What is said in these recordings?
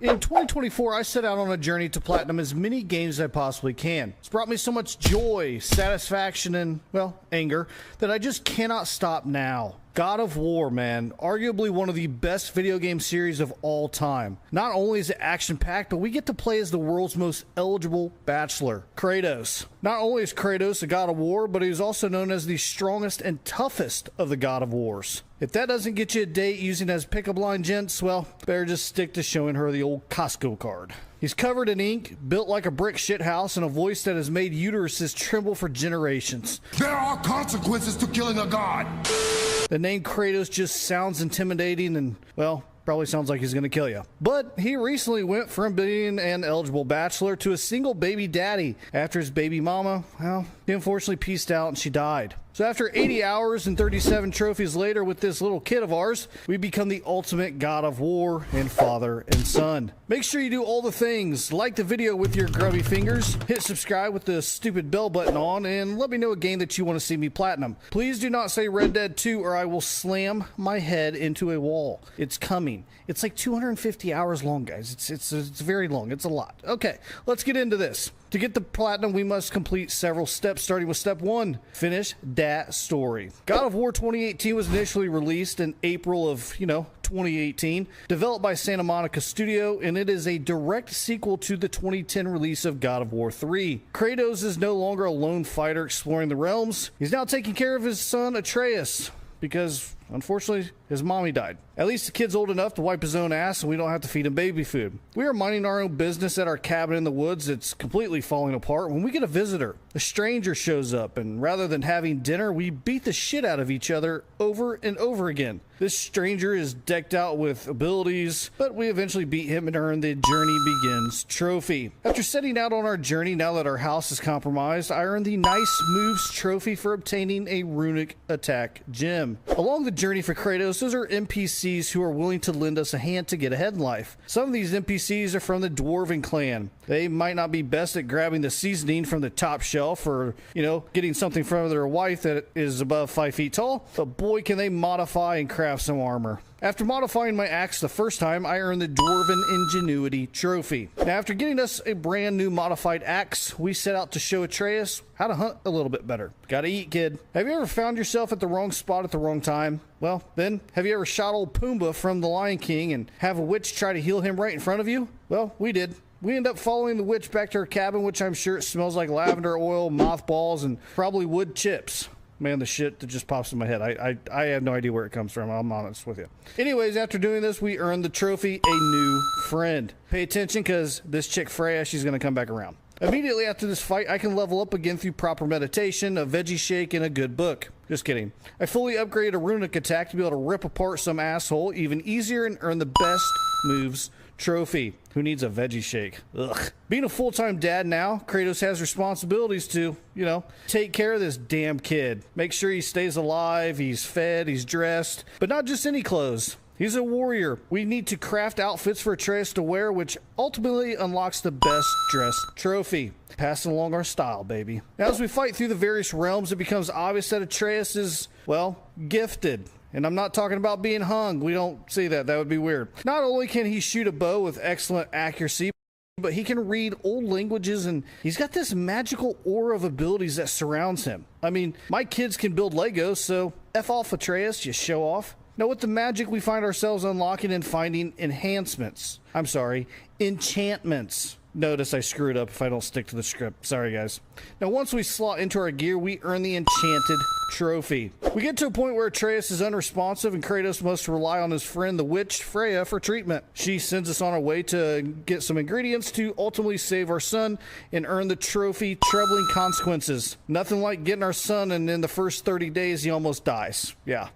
In 2024, I set out on a journey to platinum as many games as I possibly can. It's brought me so much joy, satisfaction, and, well, anger that I just cannot stop now. God of War, man, arguably one of the best video game series of all time. Not only is it action-packed, but we get to play as the world's most eligible bachelor, Kratos. Not only is Kratos a God of War, but he is also known as the strongest and toughest of the God of Wars. If that doesn't get you a date using as pickup line, gents, well, better just stick to showing her the old Costco card. He's covered in ink, built like a brick shithouse, and a voice that has made uteruses tremble for generations. There are consequences to killing a god. The name Kratos just sounds intimidating and, well, probably sounds like he's going to kill you. But he recently went from being an eligible bachelor to a single baby daddy after his baby mama, well, he unfortunately peaced out and she died. So after 80 hours and 37 trophies later with this little kid of ours, we become the ultimate God of War and father and son. Make sure you do all the things. Like the video with your grubby fingers, hit subscribe with the stupid bell button on, and let me know a game that you want to see me platinum. Please do not say Red Dead 2 or I will slam my head into a wall. It's coming. It's like 250 hours long, guys. It's very long. It's a lot. Okay, let's get into this. To get the platinum, we must complete several steps, starting with step 1, finish that story. God of War 2018 was initially released in April of, 2018, developed by Santa Monica Studio, and it is a direct sequel to the 2010 release of God of War 3. Kratos is no longer a lone fighter exploring the realms. He's now taking care of his son Atreus, because unfortunately his mommy died. At least the kid's old enough to wipe his own ass and we don't have to feed him baby food. We are minding our own business at our cabin in the woods that's completely falling apart when we get a visitor. A stranger shows up, and rather than having dinner, we beat the shit out of each other over and over again. This stranger is decked out with abilities, but we eventually beat him and earn the Journey Begins trophy. After setting out on our journey, now that our house is compromised, I earned the Nice Moves trophy for obtaining a runic attack gem. Along the journey for Kratos, those are NPCs who are willing to lend us a hand to get ahead in life. Some of these NPCs are from the Dwarven clan. They might not be best at grabbing the seasoning from the top shelf or, getting something from their wife that is above 5 feet tall, but boy can they modify and craft some armor. After modifying my axe the first time, I earned the Dwarven Ingenuity trophy. Now, after getting us a brand new modified axe, we set out to show Atreus how to hunt a little bit better. Gotta eat, kid. Have you ever found yourself at the wrong spot at the wrong time? Well, then, have you ever shot old Pumbaa from The Lion King and have a witch try to heal him right in front of you? Well, we did. We end up following the witch back to her cabin, which I'm sure it smells like lavender oil, mothballs, and probably wood chips. Man, the shit that just pops in my head. I have no idea where it comes from. I'm honest with you. Anyways, after doing this, we earned the trophy, A New Friend. Pay attention, because this chick Freya, she's going to come back around. Immediately after this fight, I can level up again through proper meditation, a veggie shake, and a good book. Just kidding. I fully upgraded a runic attack to be able to rip apart some asshole even easier and earn the Best Moves trophy. Who needs a veggie shake? Ugh. Being a full-time dad now, Kratos has responsibilities to, take care of this damn kid. Make sure he stays alive, he's fed, he's dressed, but not just any clothes. He's a warrior. We need to craft outfits for Atreus to wear, which ultimately unlocks the Best Dressed trophy. Passing along our style, baby. Now, as we fight through the various realms, it becomes obvious that Atreus is, well, gifted. And I'm not talking about being hung. We don't see that. That would be weird. Not only can he shoot a bow with excellent accuracy, but he can read old languages, and he's got this magical aura of abilities that surrounds him. I mean, my kids can build Legos, so F off, Atreus, you show off. Now, with the magic, we find ourselves unlocking and finding enhancements. I'm sorry, enchantments. Notice I screwed up if I don't stick to the script. Sorry, guys. Now, once we slot into our gear, we earn the Enchanted trophy. We get to a point where Atreus is unresponsive and Kratos must rely on his friend, the witch Freya, for treatment. She sends us on our way to get some ingredients to ultimately save our son and earn the trophy, Troubling Consequences. Nothing like getting our son and in the first 30 days he almost dies. Yeah,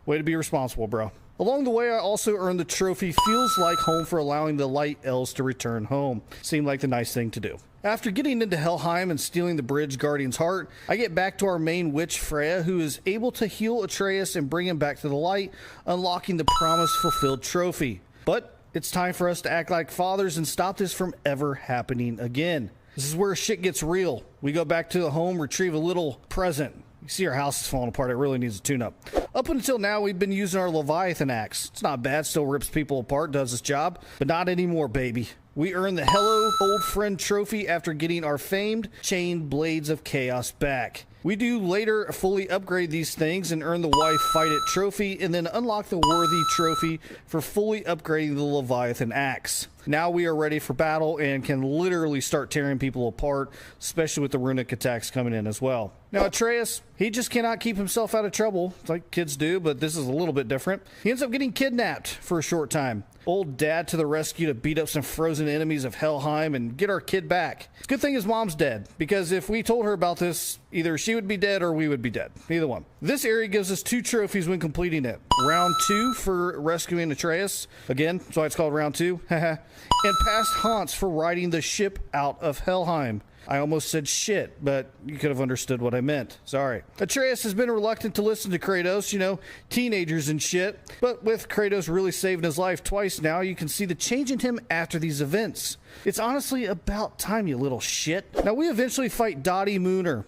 way to be responsible, bro. Along the way, I also earned the trophy Feels Like Home for allowing the light elves to return home. Seemed like the nice thing to do. After getting into Helheim and stealing the bridge Guardian's heart, I get back to our main witch Freya, who is able to heal Atreus and bring him back to the light, unlocking the Promise Fulfilled trophy. But it's time for us to act like fathers and stop this from ever happening again. This is where shit gets real. We go back to the home, retrieve a little present. You see our house is falling apart. It really needs a tune-up. Up until now, we've been using our Leviathan axe. It's not bad, still rips people apart, does its job, but not anymore, baby. We earned the Hello Old Friend trophy after getting our famed chained blades of chaos back. We do later fully upgrade these things and earn the Wife Fight It trophy, and then unlock the Worthy trophy for fully upgrading the Leviathan axe. Now we are ready for battle and can literally start tearing people apart, especially with the runic attacks coming in as well. Now Atreus, he just cannot keep himself out of trouble, like kids do, but this is a little bit different. He ends up getting kidnapped for a short time. Old dad to the rescue to beat up some frozen enemies of Helheim and get our kid back. Good thing his mom's dead, because if we told her about this, either she would be dead or we would be dead. Either one. This area gives us 2 trophies when completing it. Round 2 for rescuing Atreus. Again, that's why it's called round 2. And past haunts for riding the ship out of Helheim. I almost said shit, but you could have understood what I meant. Sorry. Atreus has been reluctant to listen to Kratos, you know, teenagers and shit. But with Kratos really saving his life twice now, you can see the change in him after these events. It's honestly about time, you little shit. Now, we eventually fight Dottie Mooner.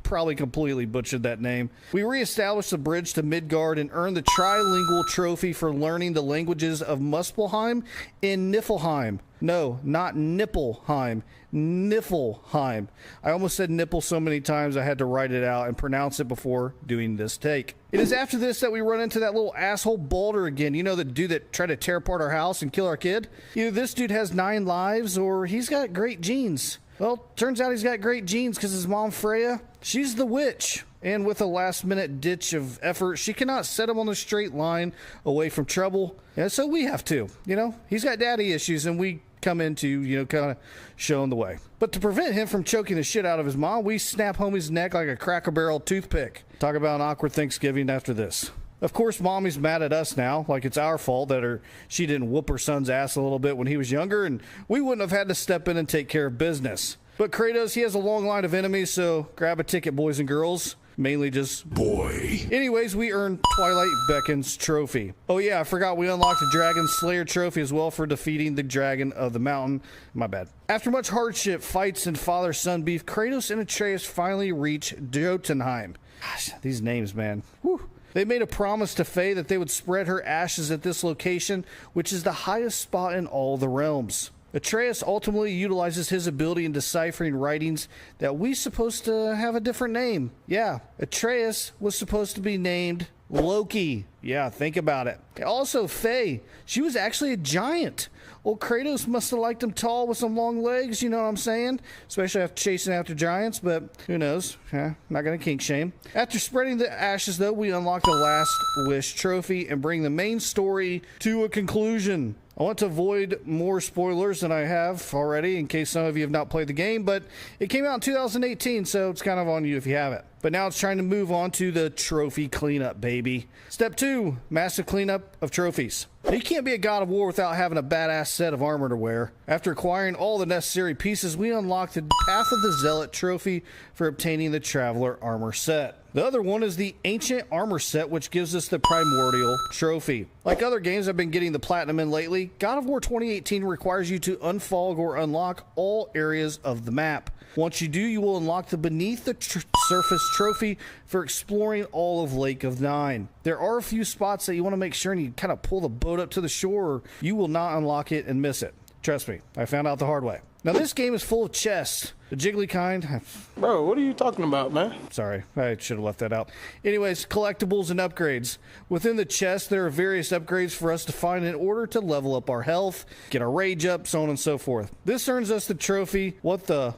Probably completely butchered that name. We reestablished the bridge to Midgard and earned the trilingual trophy for learning the languages of Muspelheim and Niflheim. No, not Nippleheim. Niflheim. I almost said nipple so many times I had to write it out and pronounce it before doing this take. It is after this that we run into that little asshole Baldur again. You know, the dude that tried to tear apart our house and kill our kid? Either this dude has 9 lives or he's got great genes. Well, turns out he's got great genes because his mom, Freya, she's the witch. And with a last-minute ditch of effort, she cannot set him on the straight line away from trouble. And so we have to. You know, he's got daddy issues, and we come in to, you know, kind of show him the way. But to prevent him from choking the shit out of his mom, we snap homie's neck like a Cracker Barrel toothpick. Talk about an awkward Thanksgiving after this. Of course, mommy's mad at us now, like it's our fault that she didn't whoop her son's ass a little bit when he was younger, and we wouldn't have had to step in and take care of business. But Kratos, he has a long line of enemies, so grab a ticket, boys and girls. Mainly just boy. Anyways, we earned Twilight Beckon's trophy. Oh yeah, I forgot we unlocked the Dragon Slayer trophy as well for defeating the Dragon of the Mountain. My bad. After much hardship, fights, and father-son beef, Kratos and Atreus finally reach Jotunheim. Gosh, these names, man. Whew. They made a promise to Faye that they would spread her ashes at this location, which is the highest spot in all the realms. Atreus ultimately utilizes his ability in deciphering writings that we supposed to have a different name. Yeah, Atreus was supposed to be named Loki. Yeah, think about it. Also, Faye, she was actually a giant. Old Kratos must have liked him tall with some long legs, you know what I'm saying? Especially after chasing after giants, but who knows? Not gonna kink shame. After spreading the ashes, though, we unlock the Last Wish trophy and bring the main story to a conclusion. I want to avoid more spoilers than I have already in case some of you have not played the game, but it came out in 2018, so it's kind of on you if you haven't. But now it's trying to move on to the trophy cleanup, baby. Step 2, massive cleanup of trophies. Now, you can't be a god of war without having a badass set of armor to wear. After acquiring all the necessary pieces, we unlock the Path of the Zealot trophy for obtaining the Traveler armor set. The other one is the Ancient Armor set, which gives us the Primordial trophy. Like other games I've been getting the platinum in lately, God of War 2018 requires you to unfog or unlock all areas of the map. Once you do, you will unlock the Beneath the Surface trophy for exploring all of Lake of Nine. There are a few spots that you want to make sure and you kind of pull the boat up to the shore, or you will not unlock it and miss it. Trust me, I found out the hard way. Now this game is full of chests, the jiggly kind. Bro, what are you talking about, man? Sorry, I should have left that out. Anyways, collectibles and upgrades. Within the chest, there are various upgrades for us to find in order to level up our health, get our rage up, so on and so forth. This earns us the trophy, what the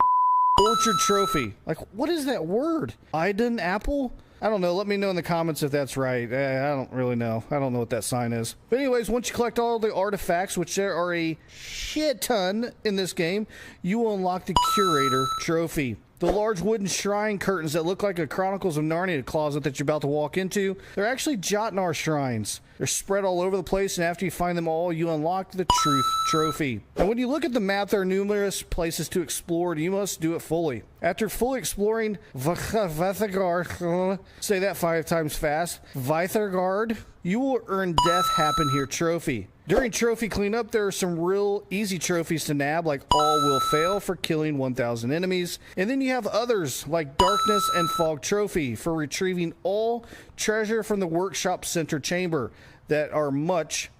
Orchard trophy. Like, what is that word? Iden apple? I don't know. Let me know in the comments if that's right. I don't really know. I don't know what that sign is. But anyways, once you collect all the artifacts, which there are a shit ton in this game, you will unlock the Curator trophy. The large wooden shrine curtains that look like a Chronicles of Narnia closet that you're about to walk into, they're actually Jotnar shrines. They're spread all over the place, and after you find them all, you unlock the Truth trophy. And when you look at the map, there are numerous places to explore, and you must do it fully. After fully exploring Vithagard, say that 5 times fast, Vithagard, you will earn Death Happen Here trophy. During trophy cleanup, there are some real easy trophies to nab, like all will fail for killing 1,000 enemies. And then you have others like darkness and fog trophy for retrieving all treasure from the workshop center chamber that are much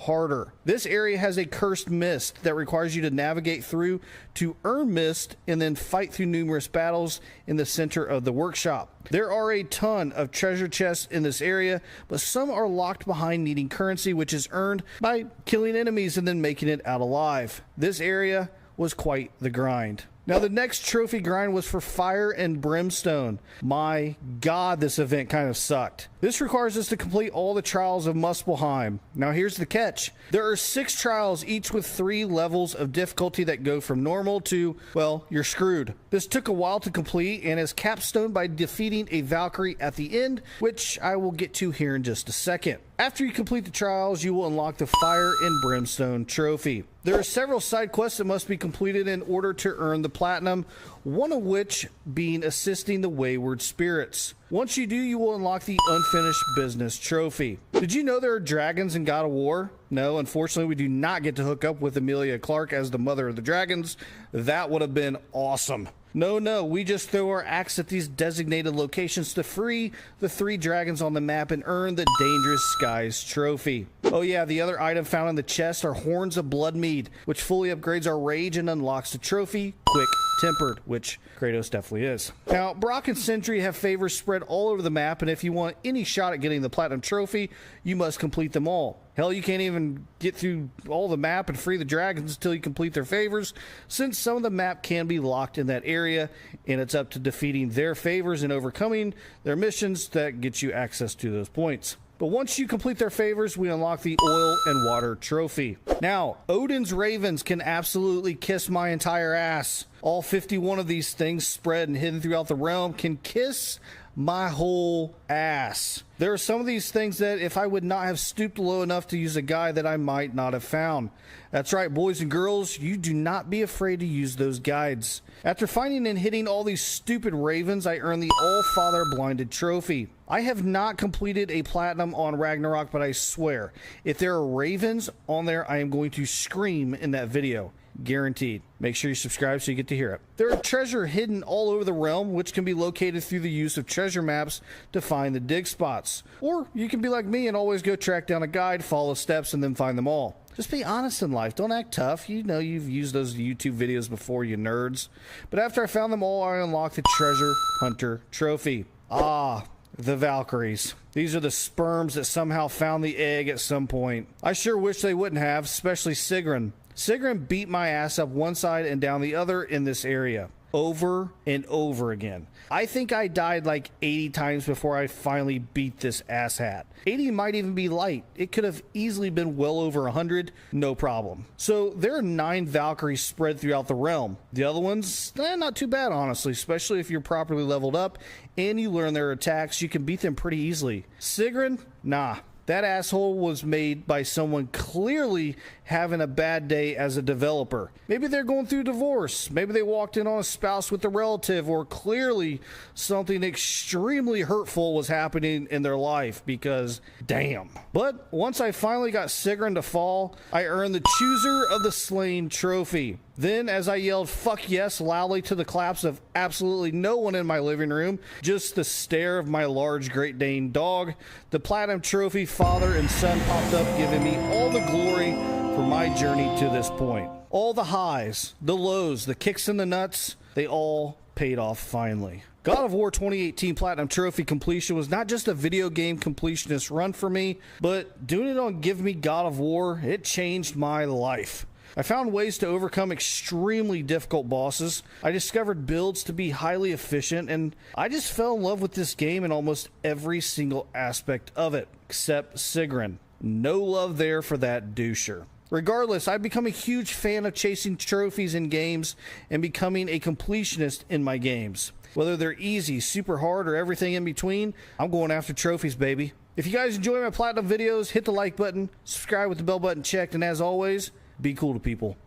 harder. This area has a cursed mist that requires you to navigate through to earn mist and then fight through numerous battles in the center of the workshop. There are a ton of treasure chests in this area, but some are locked behind needing currency, which is earned by killing enemies and then making it out alive. This area was quite the grind. Now, the next trophy grind was for fire and brimstone. My God, this event kind of sucked. This requires us to complete all the trials of Muspelheim. Now, here's the catch. There are 6 trials, each with 3 levels of difficulty that go from normal to, well, you're screwed. This took a while to complete and is capstoned by defeating a Valkyrie at the end, which I will get to here in just a second. After you complete the trials, you will unlock the Fire and Brimstone trophy. There are several side quests that must be completed in order to earn the platinum, one of which being assisting the wayward spirits. Once you do, you will unlock the Unfinished Business trophy. Did you know there are dragons in God of War? No, unfortunately, we do not get to hook up with Emilia Clarke as the mother of the dragons. That would have been awesome. No, we just throw our axe at these designated locations to free the 3 dragons on the map and earn the Dangerous Skies trophy. Oh yeah, the other item found in the chest are Horns of Bloodmead, which fully upgrades our rage and unlocks the trophy Quick Tempered, which Kratos definitely is. Now, Brock and Sentry have favors spread all over the map, and if you want any shot at getting the platinum trophy, you must complete them all. Hell, you can't even get through all the map and free the dragons until you complete their favors, since some of the map can be locked in that area, and it's up to defeating their favors and overcoming their missions that get you access to those points. But once you complete their favors, we unlock the Oil and Water trophy. Now, Odin's ravens can absolutely kiss my entire ass. All 51 of these things spread and hidden throughout the realm can kiss my whole ass. There are some of these things that if I would not have stooped low enough to use a guide that I might not have found. That's right, boys and girls, you do not be afraid to use those guides. After finding and hitting all these stupid ravens, I earned the All-Father Blinded trophy. I have not completed a platinum on Ragnarök, but I swear, if there are ravens on there, I am going to scream in that video. Guaranteed. Make sure you subscribe so you get to hear it. There are treasure hidden all over the realm, which can be located through the use of treasure maps to find the dig spots. Or you can be like me and always go track down a guide, follow steps, and then find them all. Just be honest in life. Don't act tough. You know you've used those YouTube videos before, you nerds. But after I found them all, I unlocked the Treasure Hunter trophy. Ah, the Valkyries. These are the sperms that somehow found the egg at some point. I sure wish they wouldn't have, especially Sigrun. Sigrun beat my ass up one side and down the other in this area, over and over again. I think I died like 80 times before I finally beat this asshat. 80 might even be light. It could have easily been well over 100, no problem. So there are 9 Valkyries spread throughout the realm. The other ones, not too bad honestly, especially if you're properly leveled up and you learn their attacks, you can beat them pretty easily. Sigrun, nah. That asshole was made by someone clearly having a bad day as a developer. Maybe they're going through divorce. Maybe they walked in on a spouse with a relative, or clearly something extremely hurtful was happening in their life because damn. But once I finally got Sigrun to fall, I earned the Chooser of the Slain trophy. Then, as I yelled "fuck yes" loudly to the claps of absolutely no one in my living room, just the stare of my large Great Dane dog, the platinum trophy father and son popped up, giving me all the glory for my journey to this point. All the highs, the lows, the kicks in the nuts, they all paid off finally. God of War 2018 Platinum Trophy completion was not just a video game completionist run for me, but doing it on Give Me God of War, it changed my life. I found ways to overcome extremely difficult bosses. I discovered builds to be highly efficient, and I just fell in love with this game in almost every single aspect of it, except Sigrun. No love there for that doucher. Regardless, I've become a huge fan of chasing trophies in games and becoming a completionist in my games. Whether they're easy, super hard, or everything in between, I'm going after trophies, baby. If you guys enjoy my platinum videos, hit the like button, subscribe with the bell button checked, and as always, be cool to people.